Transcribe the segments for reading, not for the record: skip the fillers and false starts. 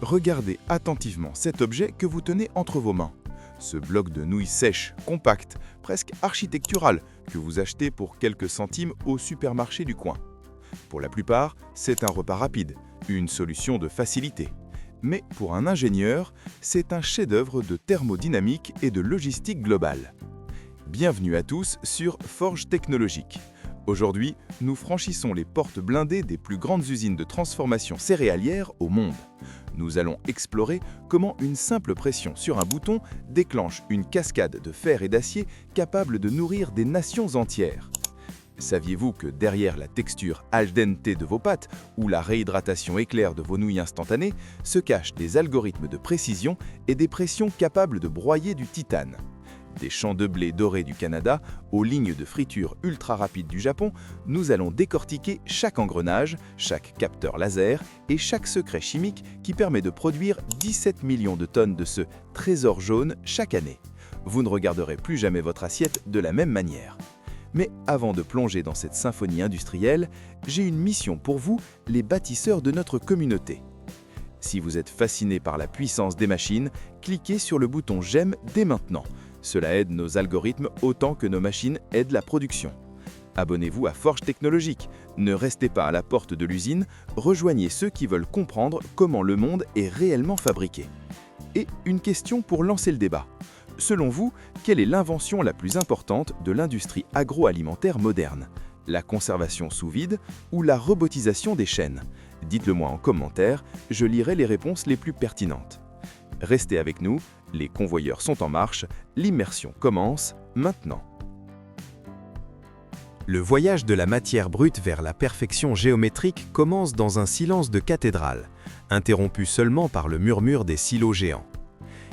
Regardez attentivement cet objet que vous tenez entre vos mains. Ce bloc de nouilles sèches, compact, presque architectural, que vous achetez pour quelques centimes au supermarché du coin. Pour la plupart, c'est un repas rapide, une solution de facilité. Mais pour un ingénieur, c'est un chef-d'œuvre de thermodynamique et de logistique globale. Bienvenue à tous sur Forge Technologique. Aujourd'hui, nous franchissons les portes blindées des plus grandes usines de transformation céréalière au monde. Nous allons explorer comment une simple pression sur un bouton déclenche une cascade de fer et d'acier capable de nourrir des nations entières. Saviez-vous que derrière la texture al dente de vos pâtes ou la réhydratation éclair de vos nouilles instantanées se cachent des algorithmes de précision et des pressions capables de broyer du titane? Des champs de blé doré du Canada aux lignes de friture ultra rapides du Japon, nous allons décortiquer chaque engrenage, chaque capteur laser et chaque secret chimique qui permet de produire 17 millions de tonnes de ce trésor jaune chaque année. Vous ne regarderez plus jamais votre assiette de la même manière. Mais avant de plonger dans cette symphonie industrielle, j'ai une mission pour vous, les bâtisseurs de notre communauté. Si vous êtes fasciné par la puissance des machines, cliquez sur le bouton « J'aime » dès maintenant. Cela aide nos algorithmes autant que nos machines aident la production. Abonnez-vous à Forge Technologique. Ne restez pas à la porte de l'usine, rejoignez ceux qui veulent comprendre comment le monde est réellement fabriqué. Et une question pour lancer le débat. Selon vous, quelle est l'invention la plus importante de l'industrie agroalimentaire moderne? La conservation sous vide ou la robotisation des chaînes? Dites-le moi en commentaire, je lirai les réponses les plus pertinentes. Restez avec nous, les convoyeurs sont en marche, l'immersion commence maintenant. Le voyage de la matière brute vers la perfection géométrique commence dans un silence de cathédrale, interrompu seulement par le murmure des silos géants.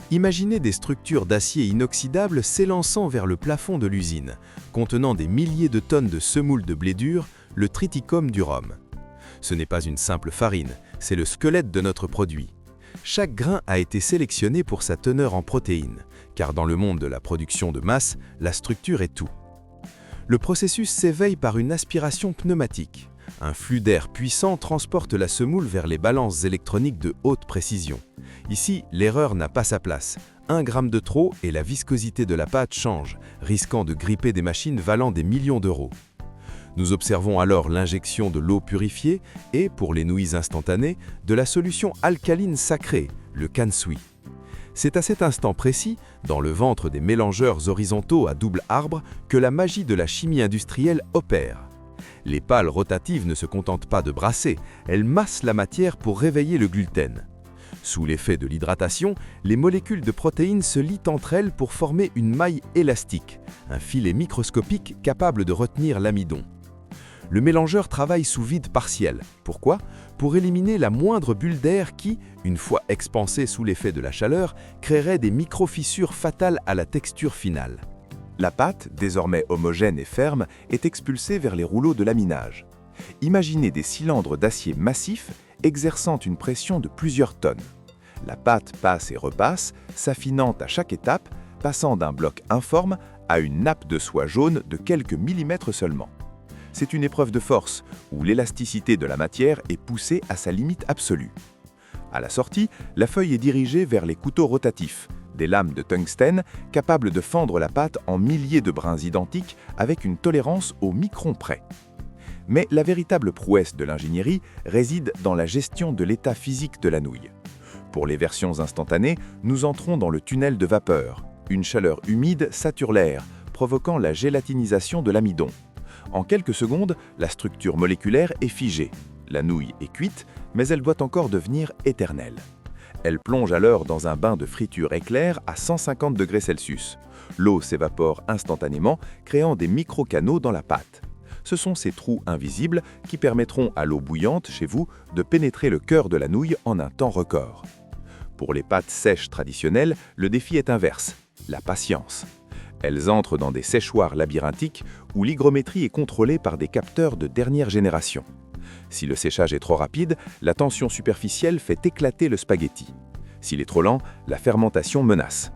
Imaginez des structures d'acier inoxydable s'élançant vers le plafond de l'usine, contenant des milliers de tonnes de semoule de blé dur, le triticum du Rhum. Ce n'est pas une simple farine, c'est le squelette de notre produit. Chaque grain a été sélectionné pour sa teneur en protéines, car dans le monde de la production de masse, la structure est tout. Le processus s'éveille par une aspiration pneumatique. Un flux d'air puissant transporte la semoule vers les balances électroniques de haute précision. Ici, l'erreur n'a pas sa place. 1 gramme de trop et la viscosité de la pâte change, risquant de gripper des machines valant des millions d'euros. Nous observons alors l'injection de l'eau purifiée et, pour les nouilles instantanées, de la solution alcaline sacrée, le Kansui. C'est à cet instant précis, dans le ventre des mélangeurs horizontaux à double arbre, que la magie de la chimie industrielle opère. Les pales rotatives ne se contentent pas de brasser, elles massent la matière pour réveiller le gluten. Sous l'effet de l'hydratation, les molécules de protéines se lient entre elles pour former une maille élastique, un filet microscopique capable de retenir l'amidon. Le mélangeur travaille sous vide partiel. Pourquoi? Pour éliminer la moindre bulle d'air qui, une fois expansée sous l'effet de la chaleur, créerait des micro-fissures fatales à la texture finale. La pâte, désormais homogène et ferme, est expulsée vers les rouleaux de laminage. Imaginez des cylindres d'acier massifs exerçant une pression de plusieurs tonnes. La pâte passe et repasse, s'affinant à chaque étape, passant d'un bloc informe à une nappe de soie jaune de quelques millimètres seulement. C'est une épreuve de force, où l'élasticité de la matière est poussée à sa limite absolue. À la sortie, la feuille est dirigée vers les couteaux rotatifs, des lames de tungstène capables de fendre la pâte en milliers de brins identiques avec une tolérance au micron près. Mais la véritable prouesse de l'ingénierie réside dans la gestion de l'état physique de la nouille. Pour les versions instantanées, nous entrons dans le tunnel de vapeur. Une chaleur humide sature l'air, provoquant la gélatinisation de l'amidon. En quelques secondes, la structure moléculaire est figée. La nouille est cuite, mais elle doit encore devenir éternelle. Elle plonge alors dans un bain de friture éclair à 150 degrés Celsius. L'eau s'évapore instantanément, créant des micro-canaux dans la pâte. Ce sont ces trous invisibles qui permettront à l'eau bouillante chez vous de pénétrer le cœur de la nouille en un temps record. Pour les pâtes sèches traditionnelles, le défi est inverse, la patience. Elles entrent dans des séchoirs labyrinthiques où l'hygrométrie est contrôlée par des capteurs de dernière génération. Si le séchage est trop rapide, la tension superficielle fait éclater le spaghetti. S'il est trop lent, la fermentation menace.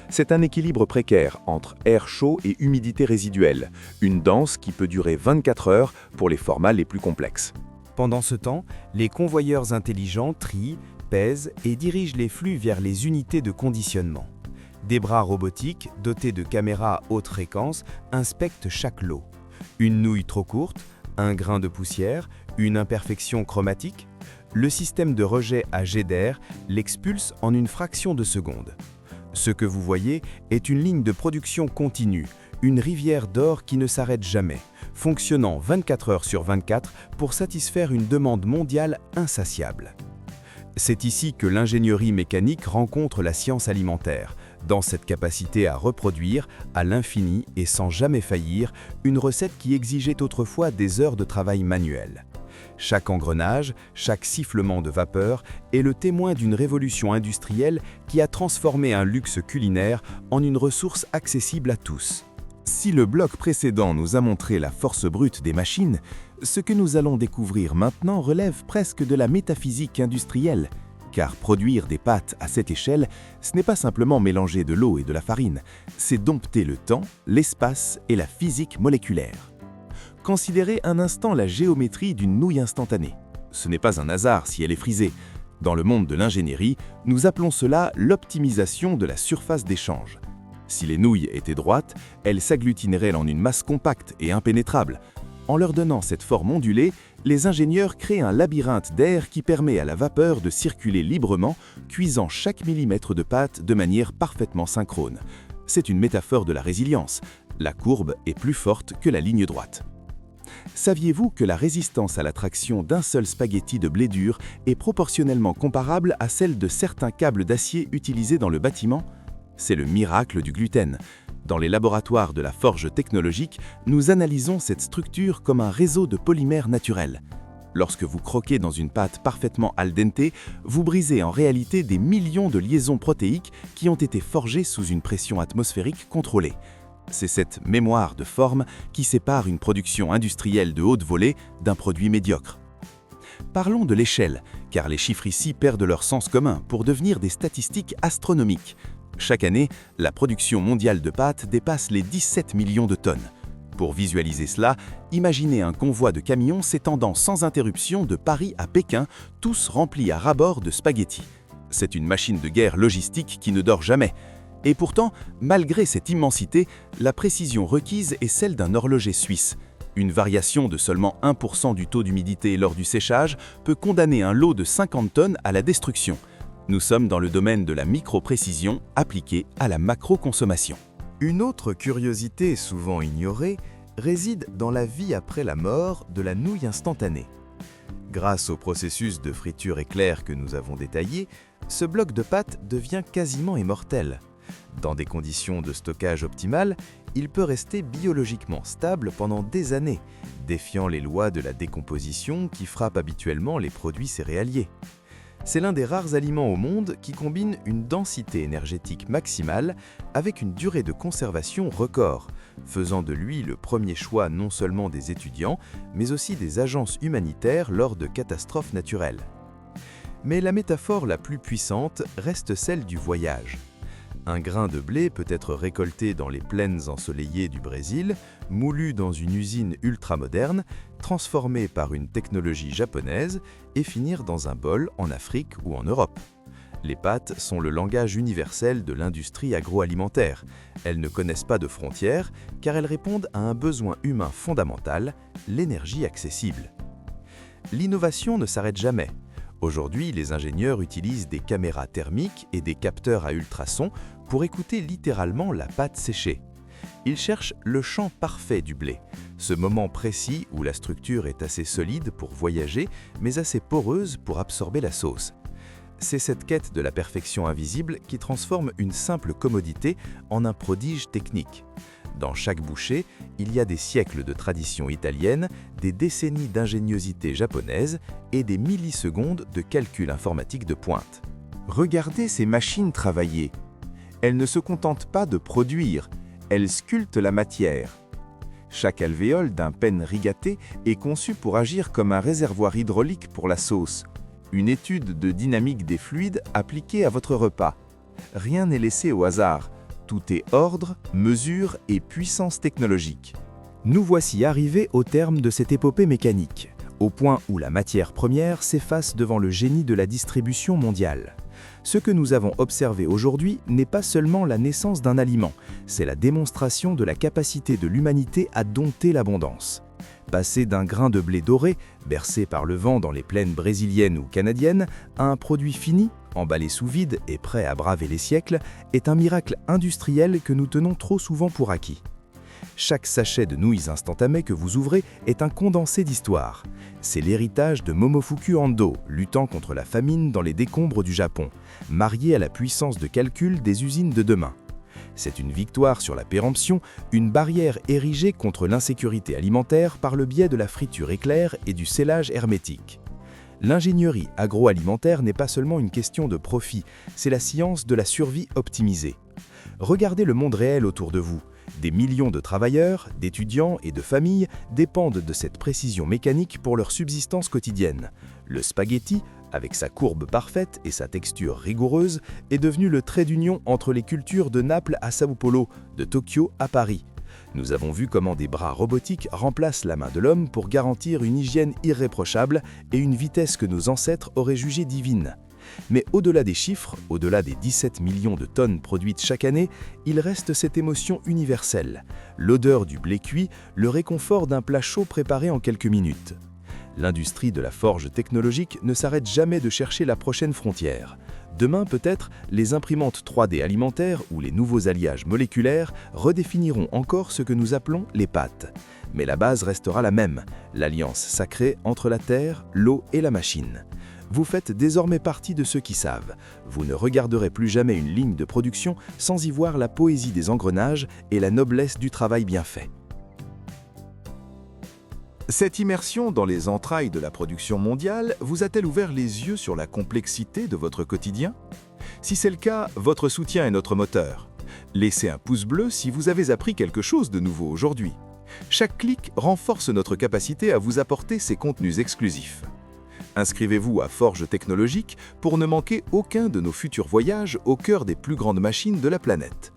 C'est un équilibre précaire entre air chaud et humidité résiduelle, une danse qui peut durer 24 heures pour les formats les plus complexes. Pendant ce temps, les convoyeurs intelligents trient, pèse et dirige les flux vers les unités de conditionnement. Des bras robotiques, dotés de caméras haute fréquence, inspectent chaque lot. Une nouille trop courte, un grain de poussière, une imperfection chromatique, le système de rejet à jet d'air l'expulse en une fraction de seconde. Ce que vous voyez est une ligne de production continue, une rivière d'or qui ne s'arrête jamais, fonctionnant 24 heures sur 24 pour satisfaire une demande mondiale insatiable. C'est ici que l'ingénierie mécanique rencontre la science alimentaire, dans cette capacité à reproduire, à l'infini et sans jamais faillir, une recette qui exigeait autrefois des heures de travail manuel. Chaque engrenage, chaque sifflement de vapeur est le témoin d'une révolution industrielle qui a transformé un luxe culinaire en une ressource accessible à tous. Si le bloc précédent nous a montré la force brute des machines, ce que nous allons découvrir maintenant relève presque de la métaphysique industrielle. Car produire des pâtes à cette échelle, ce n'est pas simplement mélanger de l'eau et de la farine, c'est dompter le temps, l'espace et la physique moléculaire. Considérez un instant la géométrie d'une nouille instantanée. Ce n'est pas un hasard si elle est frisée. Dans le monde de l'ingénierie, nous appelons cela l'optimisation de la surface d'échange. Si les nouilles étaient droites, elles s'agglutineraient en une masse compacte et impénétrable. En leur donnant cette forme ondulée, les ingénieurs créent un labyrinthe d'air qui permet à la vapeur de circuler librement, cuisant chaque millimètre de pâte de manière parfaitement synchrone. C'est une métaphore de la résilience. La courbe est plus forte que la ligne droite. Saviez-vous que la résistance à la traction d'un seul spaghetti de blé dur est proportionnellement comparable à celle de certains câbles d'acier utilisés dans le bâtiment ? C'est le miracle du gluten. Dans les laboratoires de la forge technologique, nous analysons cette structure comme un réseau de polymères naturels. Lorsque vous croquez dans une pâte parfaitement al dente, vous brisez en réalité des millions de liaisons protéiques qui ont été forgées sous une pression atmosphérique contrôlée. C'est cette mémoire de forme qui sépare une production industrielle de haute volée d'un produit médiocre. Parlons de l'échelle, car les chiffres ici perdent leur sens commun pour devenir des statistiques astronomiques. Chaque année, la production mondiale de pâtes dépasse les 17 millions de tonnes. Pour visualiser cela, imaginez un convoi de camions s'étendant sans interruption de Paris à Pékin, tous remplis à ras-bord de spaghettis. C'est une machine de guerre logistique qui ne dort jamais. Et pourtant, malgré cette immensité, la précision requise est celle d'un horloger suisse. Une variation de seulement 1% du taux d'humidité lors du séchage peut condamner un lot de 50 tonnes à la destruction. Nous sommes dans le domaine de la micro-précision appliquée à la macro-consommation. Une autre curiosité souvent ignorée réside dans la vie après la mort de la nouille instantanée. Grâce au processus de friture éclair que nous avons détaillé, ce bloc de pâte devient quasiment immortel. Dans des conditions de stockage optimales, il peut rester biologiquement stable pendant des années, défiant les lois de la décomposition qui frappent habituellement les produits céréaliers. C'est l'un des rares aliments au monde qui combine une densité énergétique maximale avec une durée de conservation record, faisant de lui le premier choix non seulement des étudiants, mais aussi des agences humanitaires lors de catastrophes naturelles. Mais la métaphore la plus puissante reste celle du voyage. Un grain de blé peut être récolté dans les plaines ensoleillées du Brésil, moulu dans une usine ultramoderne, transformé par une technologie japonaise et finir dans un bol en Afrique ou en Europe. Les pâtes sont le langage universel de l'industrie agroalimentaire. Elles ne connaissent pas de frontières car elles répondent à un besoin humain fondamental, l'énergie accessible. L'innovation ne s'arrête jamais. Aujourd'hui, les ingénieurs utilisent des caméras thermiques et des capteurs à ultrasons pour écouter littéralement la pâte séchée. Ils cherchent le champ parfait du blé, ce moment précis où la structure est assez solide pour voyager, mais assez poreuse pour absorber la sauce. C'est cette quête de la perfection invisible qui transforme une simple commodité en un prodige technique. Dans chaque bouchée, il y a des siècles de tradition italienne, des décennies d'ingéniosité japonaise et des millisecondes de calcul informatique de pointe. Regardez ces machines travailler. Elles ne se contentent pas de produire, elles sculptent la matière. Chaque alvéole d'un penne rigaté est conçu pour agir comme un réservoir hydraulique pour la sauce. Une étude de dynamique des fluides appliquée à votre repas. Rien n'est laissé au hasard. Tout est ordre, mesure et puissance technologique. Nous voici arrivés au terme de cette épopée mécanique. au point où la matière première s'efface devant le génie de la distribution mondiale. Ce que nous avons observé aujourd'hui n'est pas seulement la naissance d'un aliment, c'est la démonstration de la capacité de l'humanité à dompter l'abondance. Passer d'un grain de blé doré, bercé par le vent dans les plaines brésiliennes ou canadiennes, à un produit fini, emballé sous vide et prêt à braver les siècles, est un miracle industriel que nous tenons trop souvent pour acquis. Chaque sachet de nouilles instantanées que vous ouvrez est un condensé d'histoire. C'est l'héritage de Momofuku Ando, luttant contre la famine dans les décombres du Japon, marié à la puissance de calcul des usines de demain. C'est une victoire sur la péremption, une barrière érigée contre l'insécurité alimentaire par le biais de la friture éclair et du scellage hermétique. L'ingénierie agroalimentaire n'est pas seulement une question de profit, c'est la science de la survie optimisée. Regardez le monde réel autour de vous. Des millions de travailleurs, d'étudiants et de familles dépendent de cette précision mécanique pour leur subsistance quotidienne. Le spaghetti, avec sa courbe parfaite et sa texture rigoureuse, est devenu le trait d'union entre les cultures de Naples à Sao Paulo, de Tokyo à Paris. Nous avons vu comment des bras robotiques remplacent la main de l'homme pour garantir une hygiène irréprochable et une vitesse que nos ancêtres auraient jugée divine. Mais au-delà des chiffres, au-delà des 17 millions de tonnes produites chaque année, il reste cette émotion universelle, l'odeur du blé cuit, le réconfort d'un plat chaud préparé en quelques minutes. L'industrie de la forge technologique ne s'arrête jamais de chercher la prochaine frontière. Demain, peut-être, les imprimantes 3D alimentaires ou les nouveaux alliages moléculaires redéfiniront encore ce que nous appelons les pâtes. Mais la base restera la même, l'alliance sacrée entre la terre, l'eau et la machine. Vous faites désormais partie de ceux qui savent. Vous ne regarderez plus jamais une ligne de production sans y voir la poésie des engrenages et la noblesse du travail bien fait. Cette immersion dans les entrailles de la production mondiale vous a-t-elle ouvert les yeux sur la complexité de votre quotidien? Si c'est le cas, votre soutien est notre moteur. Laissez un pouce bleu si vous avez appris quelque chose de nouveau aujourd'hui. Chaque clic renforce notre capacité à vous apporter ces contenus exclusifs. Inscrivez-vous à Forge Technologique pour ne manquer aucun de nos futurs voyages au cœur des plus grandes machines de la planète.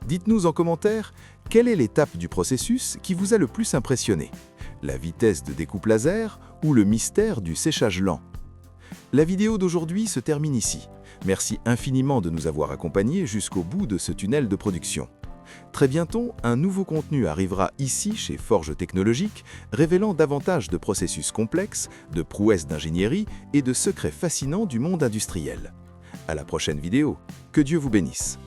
Dites-nous en commentaire quelle est l'étape du processus qui vous a le plus impressionné, la vitesse de découpe laser ou le mystère du séchage lent. La vidéo d'aujourd'hui se termine ici. Merci infiniment de nous avoir accompagnés jusqu'au bout de ce tunnel de production. Très bientôt, un nouveau contenu arrivera ici chez Forge Technologique, révélant davantage de processus complexes, de prouesses d'ingénierie et de secrets fascinants du monde industriel. À la prochaine vidéo. Que Dieu vous bénisse.